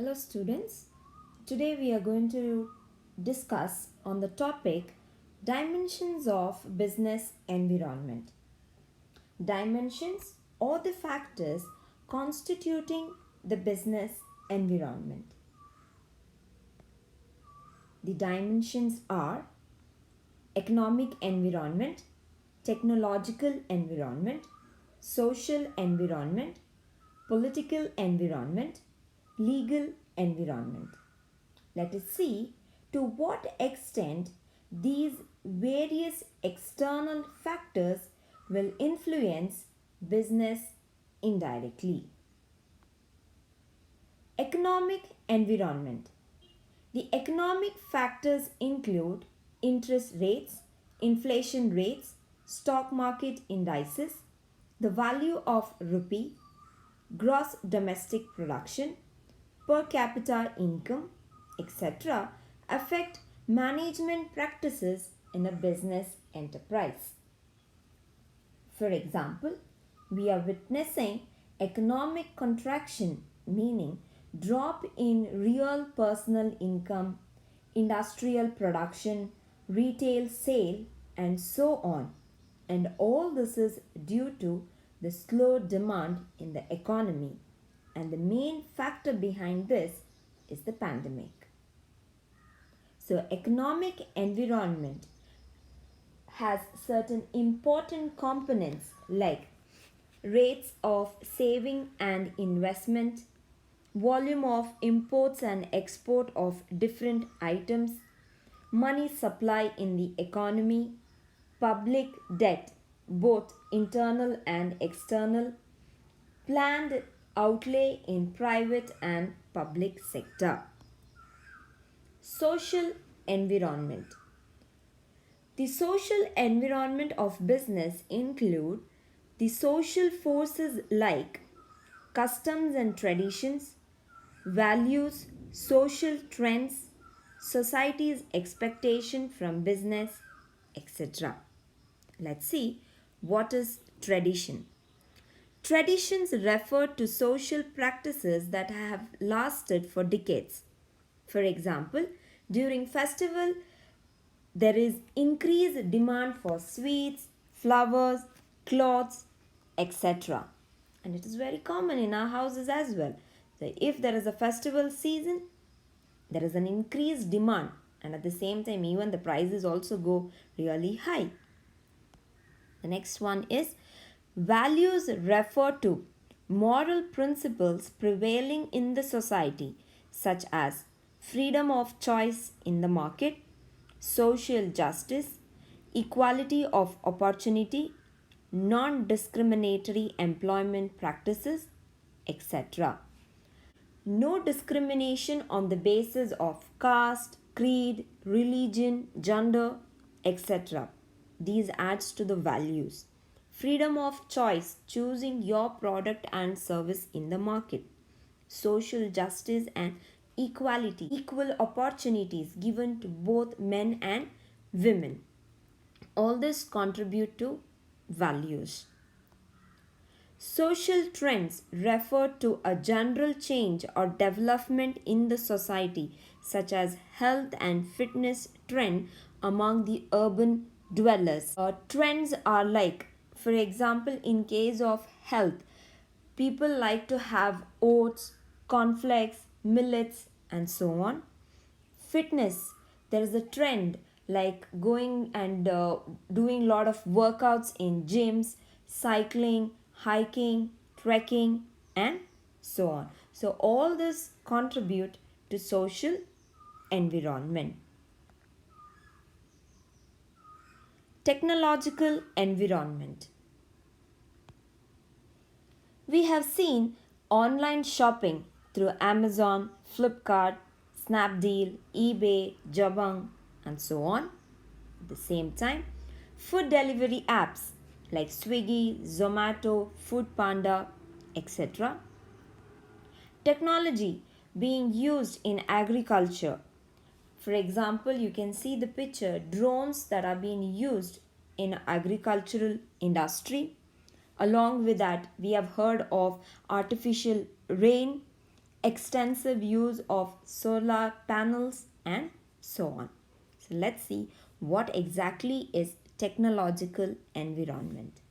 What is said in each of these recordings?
Hello students. Today we are going to discuss on the topic dimensions of business environment. Dimensions or the factors constituting the business environment. The dimensions are economic environment, technological environment, social environment, political environment, legal environment. Let us see to what extent these various external factors will influence business indirectly. Economic environment. The economic factors include interest rates, inflation rates, stock market indices, the value of rupee, gross domestic production, per capita income, etc., affect management practices in a business enterprise. For example, we are witnessing economic contraction, meaning drop in real personal income, industrial production, retail sale, and so on. And all this is due to the slow demand in the economy. And the main factor behind this is the pandemic. So, economic environment has certain important components like rates of saving and investment, volume of imports and export of different items, money supply in the economy, public debt, both internal and external, planned outlay in private and public sector. Social environment. The social environment of business include the social forces like customs and traditions, values, social trends, society's expectation from business, etc. Let's see what is tradition. Traditions refer to social practices that have lasted for decades. For example, during festival there is increased demand for sweets, flowers, clothes, etc. And it is very common in our houses as well. So if there is a festival season, there is an increased demand, and at the same time even the prices also go really high. The next one is values refer to moral principles prevailing in the society, such as freedom of choice in the market, social justice, equality of opportunity, non discriminatory employment practices, etc. No discrimination on the basis of caste, creed, religion, gender, etc. These adds to the values. Freedom of choice, choosing your product and service in the market. Social justice and equality, equal opportunities given to both men and women. All this contribute to values. Social trends refer to a general change or development in the society, such as health and fitness trend among the urban dwellers. Trends are like, for example, in case of health, people like to have oats, cornflakes, millets, and so on. Fitness, there is a trend like going and doing a lot of workouts in gyms, cycling, hiking, trekking, and so on. So all this contribute to social environment. Technological environment. We have seen online shopping through Amazon, Flipkart, Snapdeal, eBay, Jabang, and so on. At the same time, food delivery apps like Swiggy, Zomato, Foodpanda, etc. Technology being used in agriculture. For example, you can see the picture drones that are being used in agricultural industry. Along with that, we have heard of artificial rain, extensive use of solar panels, and so on. So let's see what exactly is technological environment.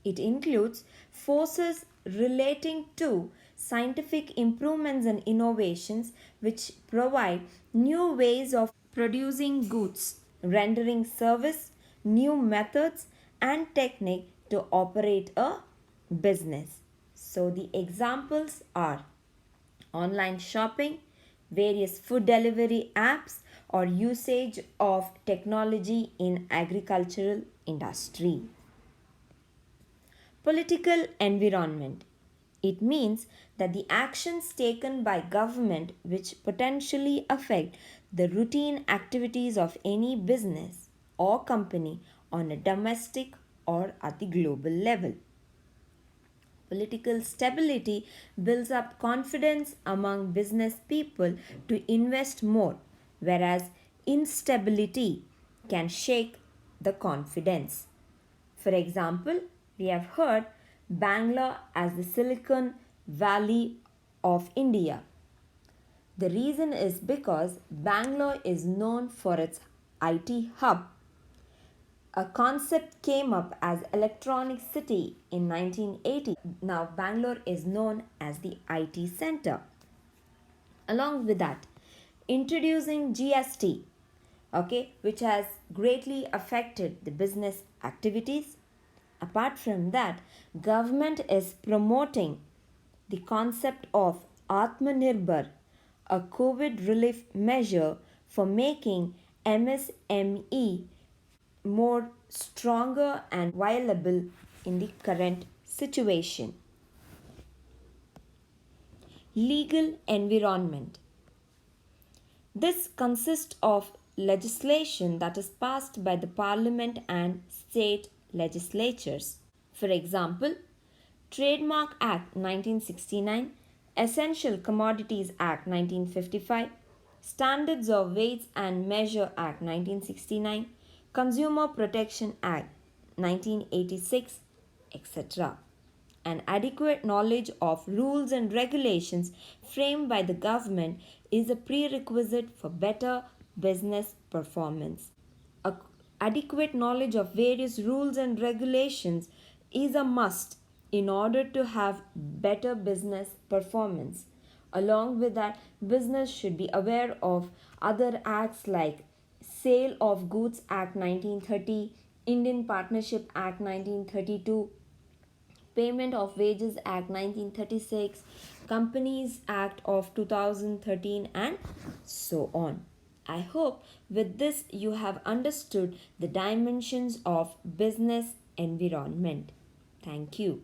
It includes forces relating to scientific improvements and innovations which provide new ways of producing goods, rendering service, new methods and technique to operate a business. So the examples are online shopping, various food delivery apps, or usage of technology in agricultural industry. Political environment. It means that the actions taken by government which potentially affect the routine activities of any business or company on a domestic or at the global level. Political stability builds up confidence among business people to invest more, whereas instability can shake the confidence. For example, we have heard Bangalore as the Silicon Valley of India. The reason is because Bangalore is known for its IT hub. A concept came up as Electronic City in 1980. Now Bangalore is known as the IT center. Along with that, introducing GST, okay, which has greatly affected the business activities. Apart from that, government is promoting the concept of Atmanirbhar, a COVID relief measure for making MSME more stronger and viable in the current situation. Legal environment. This consists of legislation that is passed by the parliament and state legislatures. For example, Trademark Act 1969, Essential Commodities Act 1955, Standards of Weights and Measure Act 1969, Consumer Protection Act 1986, etc. An adequate knowledge of rules and regulations framed by the government is a prerequisite for better business performance. Adequate knowledge of various rules and regulations is a must in order to have better business performance. Along with that, business should be aware of other acts like Sale of Goods Act 1930, Indian Partnership Act 1932, Payment of Wages Act 1936, Companies Act of 2013, and so on. I hope with this you have understood the dimensions of business environment. Thank you.